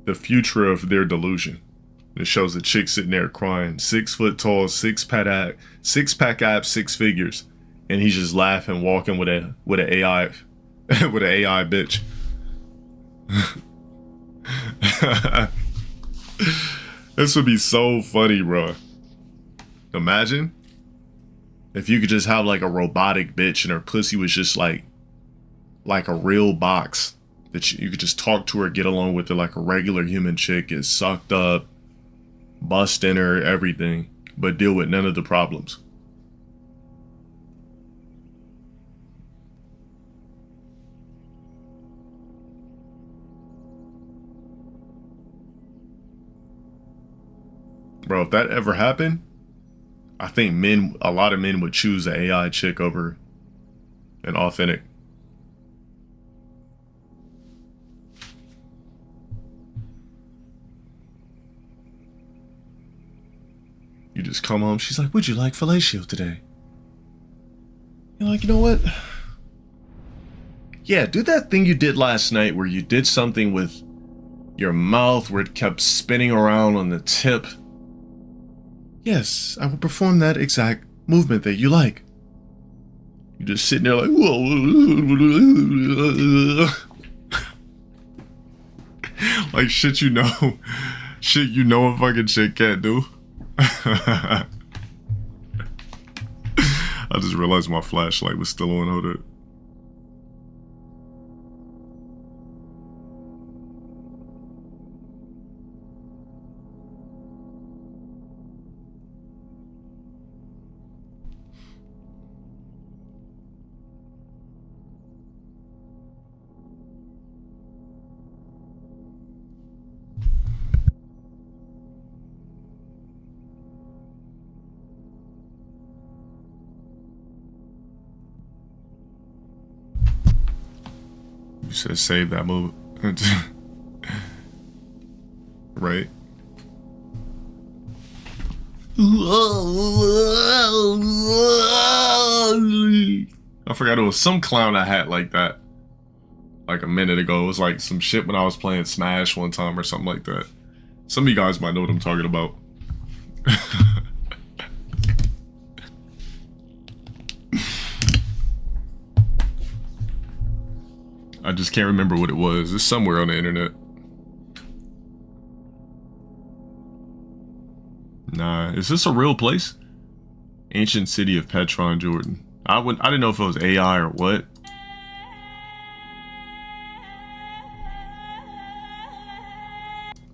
the future of their delusion. It shows a chick sitting there crying, 6 foot tall, six pack abs, six figures, and he's just laughing, walking with an AI, with an AI bitch. This would be so funny, bro. Imagine if you could just have like a robotic bitch and her pussy was just like a real box that you could just talk to her, get along with her like a regular human chick, get sucked up, bust in her, everything, but deal with none of the problems. Bro, if that ever happened, I think a lot of men would choose an AI chick over an authentic. You just come home, she's like, would you like fellatio today? You're like, you know what? Yeah, do that thing you did last night where you did something with your mouth where it kept spinning around on the tip. Yes, I will perform that exact movement that you like. You're just sitting there like, whoa. Like shit you know a fucking chick can't do. I just realized my flashlight was still on. Hold it. You said save that moment. Right? I forgot it was some clown I had like that. Like a minute ago. It was like some shit when I was playing Smash one time or something like that. Some of you guys might know what I'm talking about. I just can't remember what it was. It's somewhere on the internet. Nah, is this a real place? Ancient city of Petron, Jordan. I didn't know if it was AI or what.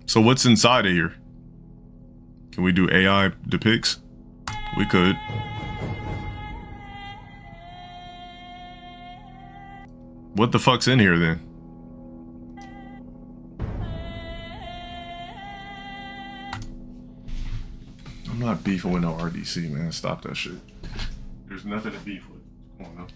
So what's inside of here? Can we do AI depicts? We could. What the fuck's in here then? I'm not beefing with no RDC, man. Stop that shit. There's nothing to beef with. Come on now.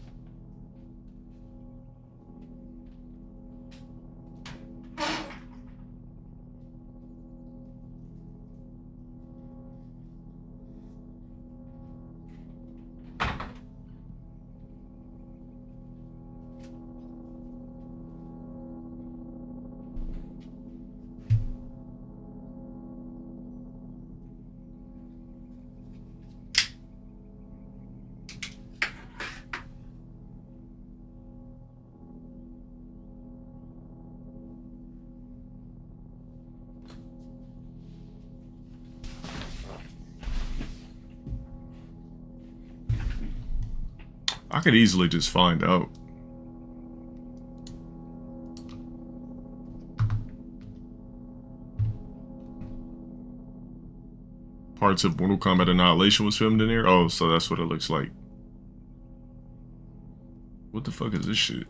I could easily just find out. Parts of Mortal Kombat Annihilation was filmed in here? Oh, so that's what it looks like. What the fuck is this shit?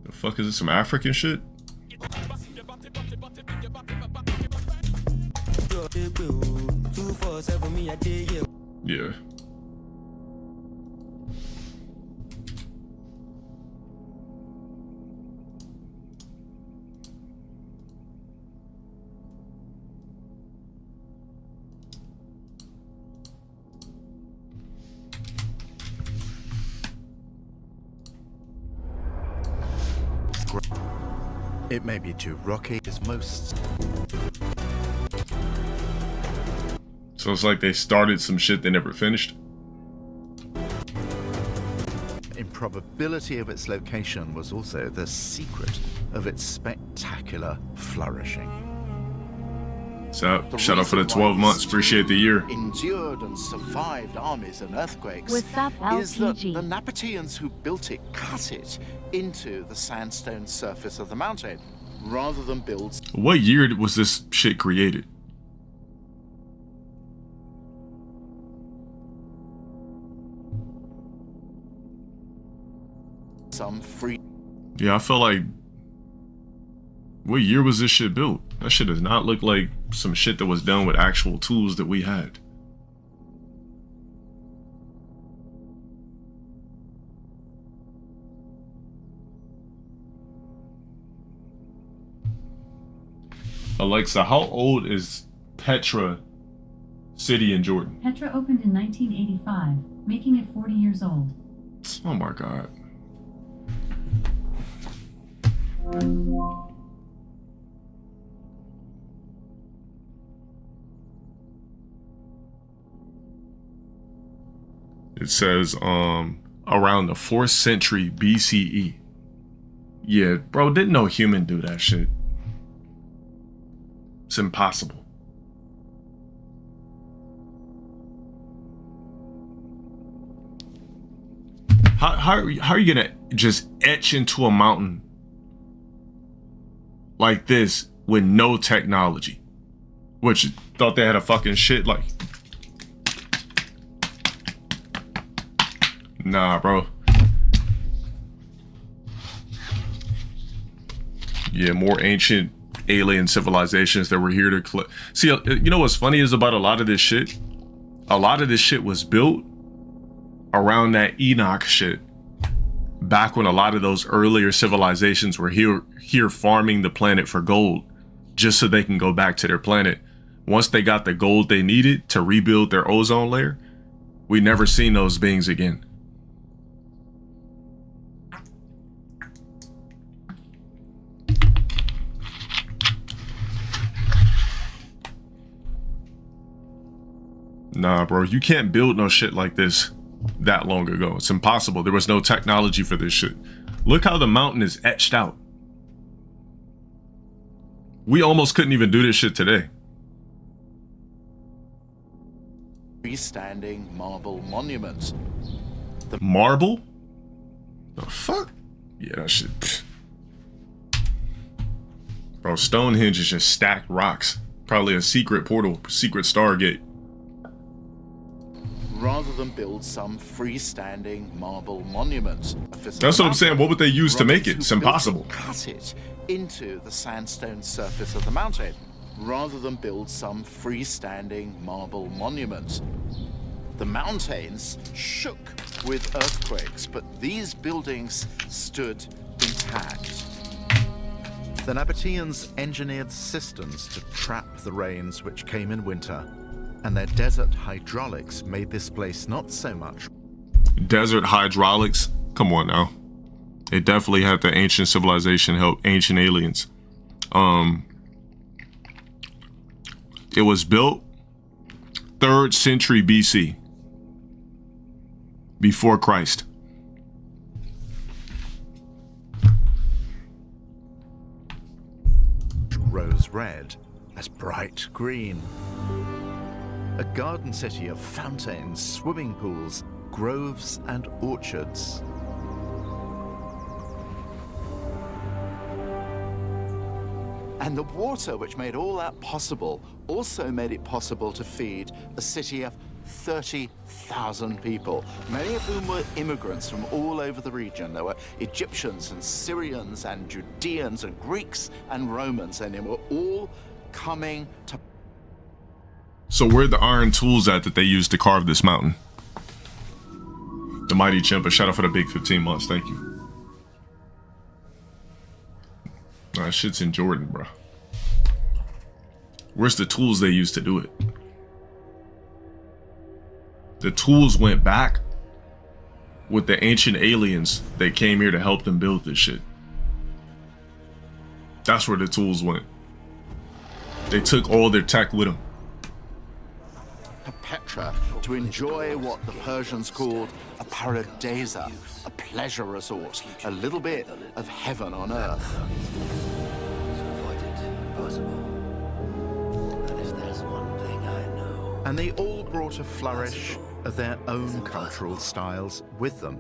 The fuck is this, some African shit? Yeah. It may be too rocky as most. So it's like they started some shit they never finished. Improbability of its location was also the secret of its spectacular flourishing. So, shout out for the 12 months. Appreciate the year. Endured and survived armies and earthquakes What's up, is that LTG? the Nabateans who built it cut it into the sandstone surface of the mountain rather than build. What year was this shit created? Some free. Yeah, I feel like. What year was this shit built? That shit does not look like some shit that was done with actual tools that we had. Alexa, how old is Petra City in Jordan? Petra opened in 1985, making it 40 years old. Oh my god. It says around the 4th century BCE. Yeah, bro, didn't no human do that shit. It's impossible. How are you gonna just etch into a mountain like this with no technology? Which thought they had a fucking shit like. Nah, bro. Yeah, more ancient alien civilizations that were here to see. You know what's funny is about a lot of this shit? A lot of this shit was built around that Enoch shit. Back when a lot of those earlier civilizations were here farming the planet for gold, just so they can go back to their planet. Once they got the gold they needed to rebuild their ozone layer, we never seen those beings again. Nah, bro, you can't build no shit like this that long ago. It's impossible. There was no technology for this shit. Look how the mountain is etched out. We almost couldn't even do this shit today. Freestanding marble monuments. Marble? The fuck? Yeah, that shit. Pfft. Bro, Stonehenge is just stacked rocks. Probably a secret portal, secret Stargate. Rather than build some freestanding marble monument. That's what I'm saying. What would they use to make it? It's impossible. Cut it into the sandstone surface of the mountain, rather than build some freestanding marble monument. The mountains shook with earthquakes, but these buildings stood intact. The Nabateans engineered cisterns to trap the rains which came in winter, and their desert hydraulics made this place not so much. Desert hydraulics? Come on now. It definitely had the ancient civilization help ancient aliens. It was built 3rd century BC. Before Christ. Rose red as bright green. A garden city of fountains, swimming pools, groves and orchards. And the water which made all that possible also made it possible to feed a city of 30,000 people, many of whom were immigrants from all over the region. There were Egyptians and Syrians and Judeans and Greeks and Romans, and they were all coming to. So where are the iron tools at that they used to carve this mountain? The Mighty Chimpa, shout out for the big 15 months, thank you. Nah, that shit's in Jordan, bro. Where's the tools they used to do it? The tools went back with the ancient aliens that came here to help them build this shit. That's where the tools went. They took all their tech with them. To Petra to enjoy what the Persians called a paradisa, a pleasure resort, a little bit of heaven on earth. And they all brought a flourish of their own cultural styles with them.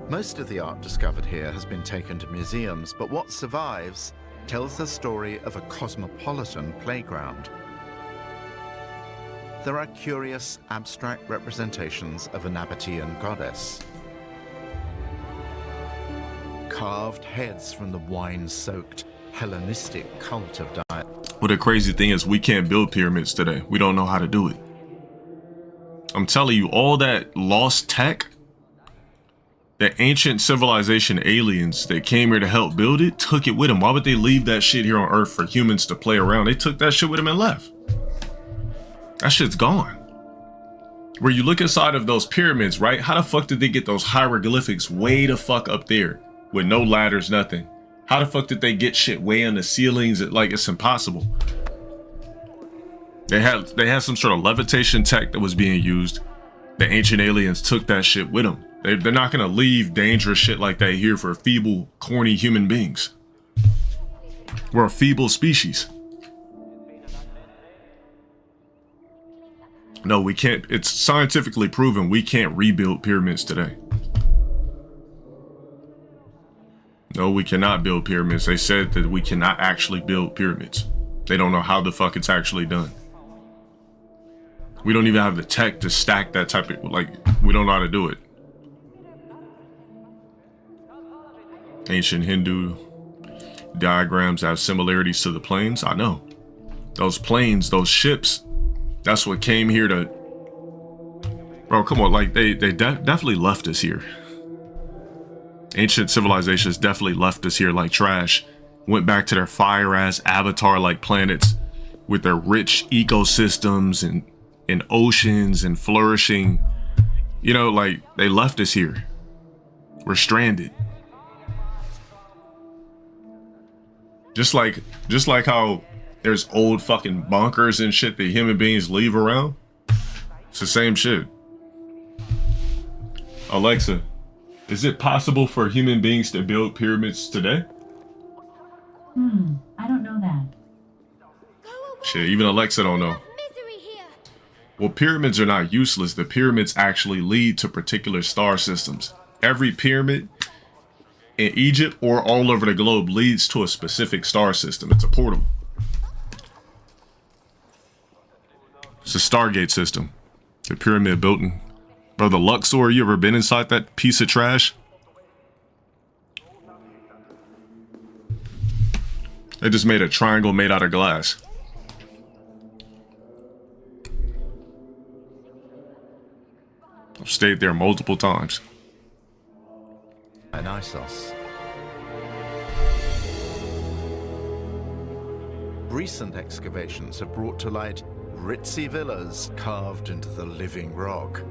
Most of the art discovered here has been taken to museums, but what survives tells the story of a cosmopolitan playground. There are curious, abstract representations of a Nabatean goddess. Carved heads from the wine-soaked Hellenistic cult of Diana. Well, the crazy thing is we can't build pyramids today. We don't know how to do it. I'm telling you, all that lost tech, the ancient civilization aliens that came here to help build it, took it with them. Why would they leave that shit here on Earth for humans to play around? They took that shit with them and left. That shit's gone. Where you look inside of those pyramids, right? How the fuck did they get those hieroglyphics way the fuck up there with no ladders, nothing? How the fuck did they get shit way in the ceilings? Like, it's impossible. They had some sort of levitation tech that was being used. The ancient aliens took that shit with them. They're not gonna leave dangerous shit like that here for feeble, corny human beings. We're a feeble species. No, we can't. It's scientifically proven we can't rebuild pyramids today. No, we cannot build pyramids. They said that we cannot actually build pyramids. They don't know how the fuck it's actually done. We don't even have the tech to stack that type of, like, we don't know how to do it. Ancient Hindu diagrams have similarities to the planes. I know. Those planes, those ships, that's what came here to... Bro, come on, like, they definitely left us here. Ancient civilizations definitely left us here like trash. Went back to their fire-ass avatar-like planets with their rich ecosystems and oceans and flourishing. You know, like, they left us here. We're stranded. Just like how there's old fucking bunkers and shit that human beings leave around. It's the same shit. Alexa, is it possible for human beings to build pyramids today? I don't know that. Shit, even Alexa don't know. Well, pyramids are not useless. The pyramids actually lead to particular star systems. Every pyramid in Egypt or all over the globe leads to a specific star system. It's a portal. It's a Stargate system. The pyramid built in... Bro, the Luxor, you ever been inside that piece of trash? They just made a triangle made out of glass. I've stayed there multiple times. Dionysos. Recent excavations have brought to light ritzy villas carved into the living rock.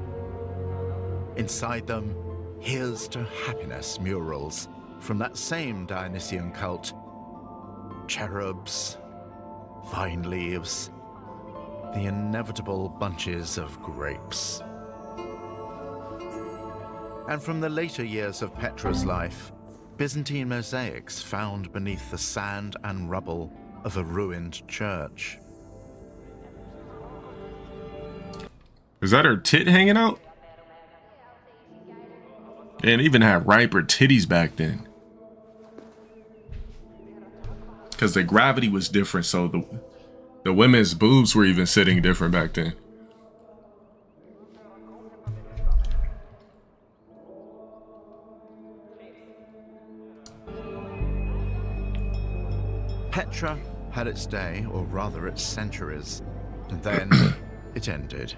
Inside them, here's to happiness murals from that same Dionysian cult. Cherubs, vine leaves, the inevitable bunches of grapes. And from the later years of Petra's life, Byzantine mosaics found beneath the sand and rubble of a ruined church. Is that her tit hanging out? And even had riper titties back then. Because the gravity was different, so the women's boobs were even sitting different back then. Petra had its day, or rather its centuries, and then it ended.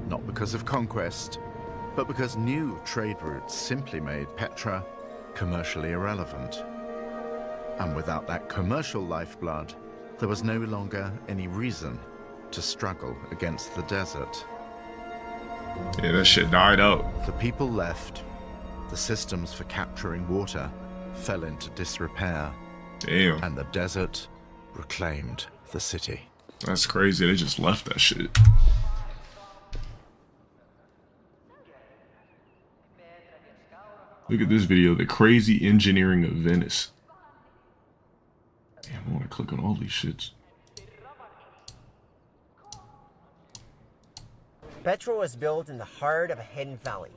Not because of conquest, but because new trade routes simply made Petra commercially irrelevant. And without that commercial lifeblood, there was no longer any reason to struggle against the desert. Yeah, that shit died out. The people left, the systems for capturing water fell into disrepair. Damn. And the desert reclaimed the city. That's crazy. They just left that shit. Look at this video. The crazy engineering of Venice. Damn, I want to click on all these shits. Petra was built in the heart of a hidden valley.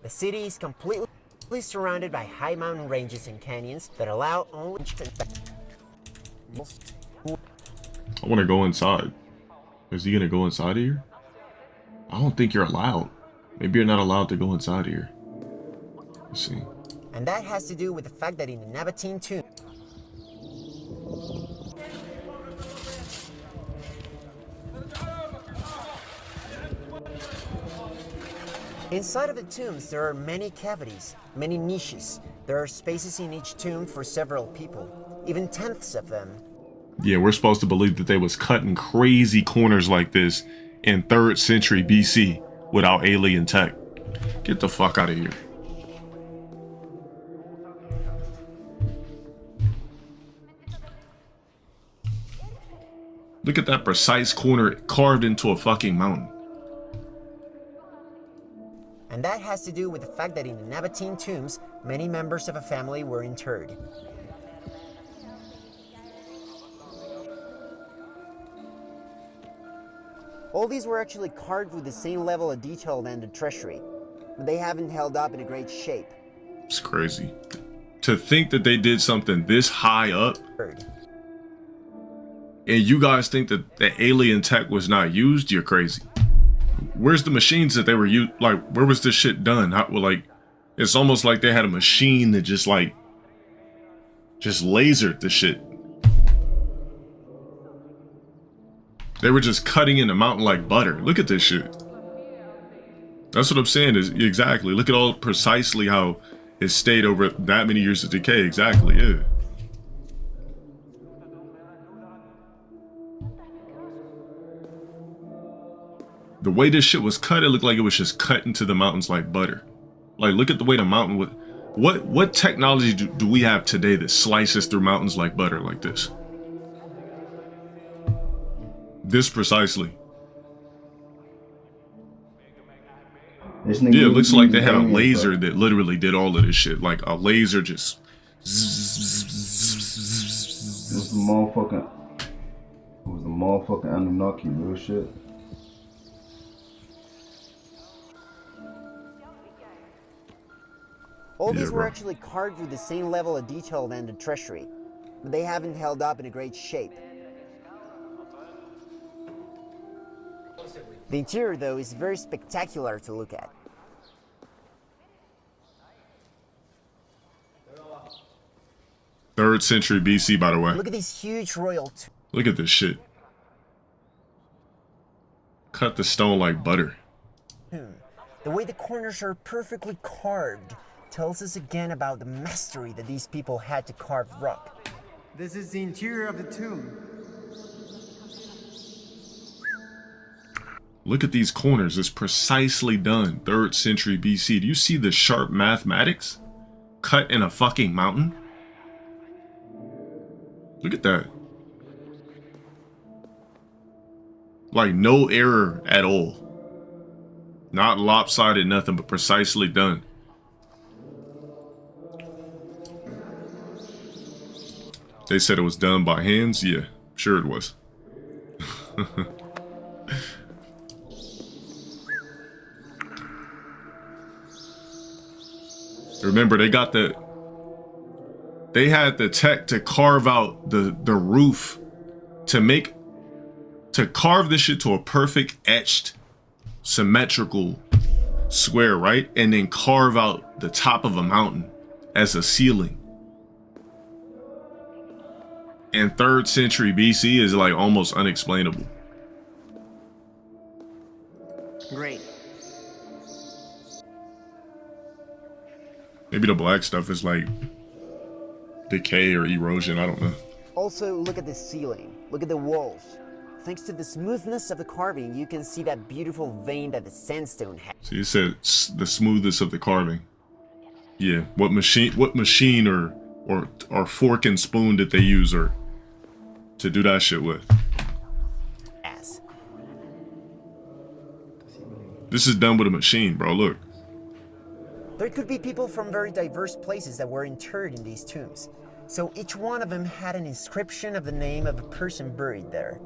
The city is completely surrounded by high mountain ranges and canyons that allow only... I want to go inside. Is he going to go inside here? I don't think you're allowed. Maybe you're not allowed to go inside here. Let's see. And that has to do with the fact that in the Nabatean tomb, inside of the tombs, there are many cavities, many niches. There are spaces in each tomb for several people, even tenths of them. Yeah, we're supposed to believe that they was cutting crazy corners like this in 3rd century BC without alien tech. Get the fuck out of here. Look at that precise corner carved into a fucking mountain. And that has to do with the fact that in the Nabatean tombs, many members of a family were interred. All these were actually carved with the same level of detail than the treasury, but they haven't held up in a great shape. It's crazy. To think that they did something this high up, and you guys think that the alien tech was not used, you're crazy. Where's the machines that they were used? Like, where was this shit done? How, like, it's almost like they had a machine that just lasered the shit. They were just cutting in the mountain like butter. Look at this shit. That's what I'm saying is exactly. Look at all precisely how it stayed over that many years of decay. Exactly, yeah. The way this shit was cut, it looked like it was just cut into the mountains like butter. Like, look at the way the mountain would... What technology do we have today that slices through mountains like butter like this? This precisely. Yeah, it looks like they had a laser that literally did all of this shit. Like a laser just... It was the motherfucking Anunnaki, real shit. All these were actually carved with the same level of detail than the treasury, but they haven't held up in a great shape. The interior, though, is very spectacular to look at. Third century BC, by the way. Look at these huge royal tombs. Look at this shit. Cut the stone like butter. The way the corners are perfectly carved tells us again about the mastery that these people had to carve rock. This is the interior of the tomb. Look at these corners. It's precisely done. 3rd century BC. Do you see the sharp mathematics? Cut in a fucking mountain? Look at that. Like no error at all. Not lopsided, nothing, but precisely done. They said it was done by hands? Yeah, sure it was. Remember, they had the tech to carve out the roof to carve this shit to a perfect etched symmetrical square, right? And then carve out the top of a mountain as a ceiling. And 3rd century BC is like almost unexplainable. Great. Maybe the black stuff is like decay or erosion, I don't know. Also, look at the ceiling. Look at the walls. Thanks to the smoothness of the carving, you can see that beautiful vein that the sandstone has. See, it said the smoothness of the carving. Yeah, what machine or or fork and spoon that they use or to do that shit with. As. This is done with a machine, bro. Look. There could be people from very diverse places that were interred in these tombs. So each one of them had an inscription of the name of a person buried there.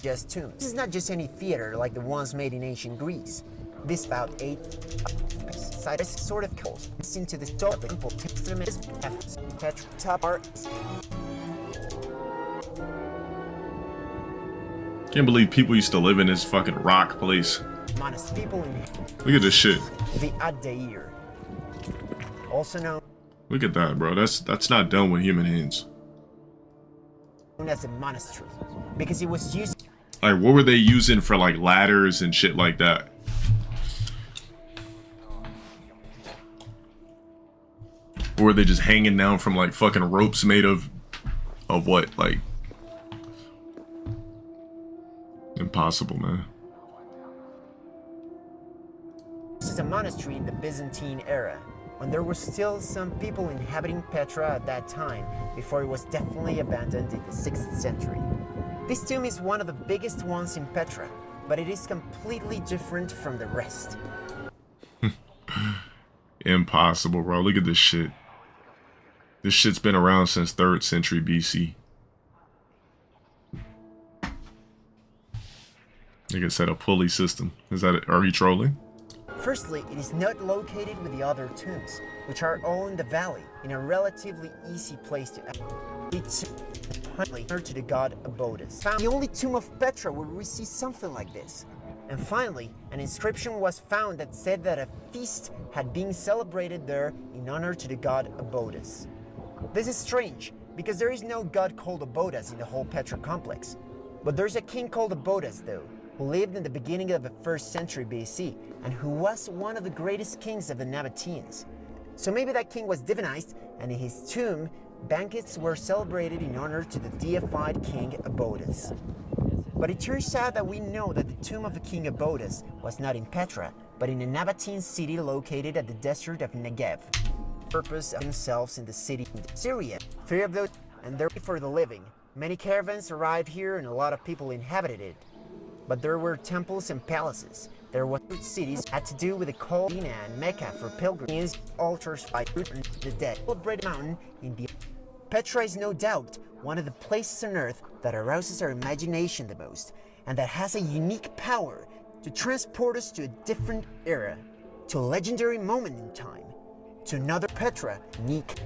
Just tombs. This is not just any theater like the ones made in ancient Greece. This about 8 sides sort of calls into the store of the temple top art. Can't believe people used to live in this fucking rock place. Honest people in Look at this shit. the Adair. Also known Look at that, bro. That's not done with human hands. as a monastery. Because it was used Like, what were they using for like ladders and shit like that? Or were they just hanging down from like fucking ropes made of what? Like, impossible, man. as a monastery in the Byzantine era, when there were still some people inhabiting Petra at that time, before it was definitely abandoned in the 6th century. This tomb is one of the biggest ones in Petra, but it is completely different from the rest. Impossible, bro. Look at this shit. This shit's been around since 3rd century BC. Nigga said a pulley system. Is that it? Are you trolling? Firstly, it is not located with the other tombs, which are all in the valley, in a relatively easy place to it's to the god Abodas. The only tomb of Petra where we see something like this. And finally, an inscription was found that said that a feast had been celebrated there in honor to the god Abodas. This is strange, because there is no god called Abodas in the whole Petra complex. But there's a king called Abodas, though, who lived in the beginning of the 1st century BC, and who was one of the greatest kings of the Nabateans. So maybe that king was divinized, and in his tomb, banquets were celebrated in honor to the deified king Abodas. But it turns out that we know that the tomb of the king Abodas was not in Petra, but in a Nabatean city located at the desert of Negev. Purpose of themselves in the city of Syria. 3 of those, and they're for the living. Many caravans arrived here and a lot of people inhabited it. But there were temples and palaces. There were cities had to do with the cult Medina and Mecca for pilgrims, altars by the dead. Celebrated mountain in the Petra is no doubt one of the places on earth that arouses our imagination the most, and that has a unique power to transport us to a different era, to a legendary moment in time, to another Petra unique.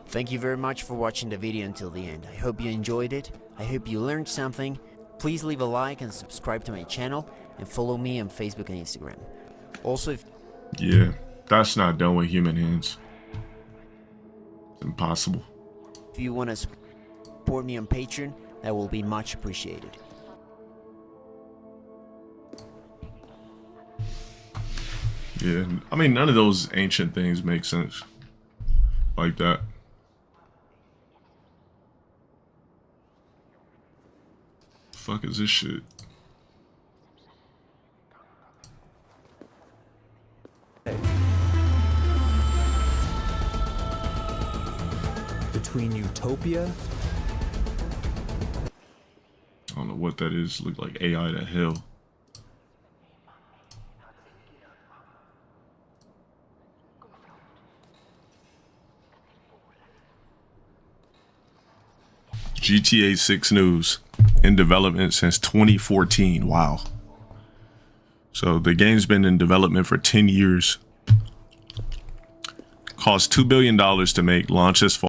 Thank you very much for watching the video until the end. I hope you enjoyed it. I hope you learned something. Please leave a like and subscribe to my channel, and follow me on Facebook and Instagram. Also, if Yeah, that's not done with human hands. It's impossible. you want to support me on Patreon, that will be much appreciated. Yeah, I mean, none of those ancient things make sense like that. Fuck is this shit? Between utopia, I don't know what that is. Look like AI to hell. GTA 6 news. In development since 2014. Wow. So the game's been in development for 10 years. Cost $2 billion to make. Launch this fall.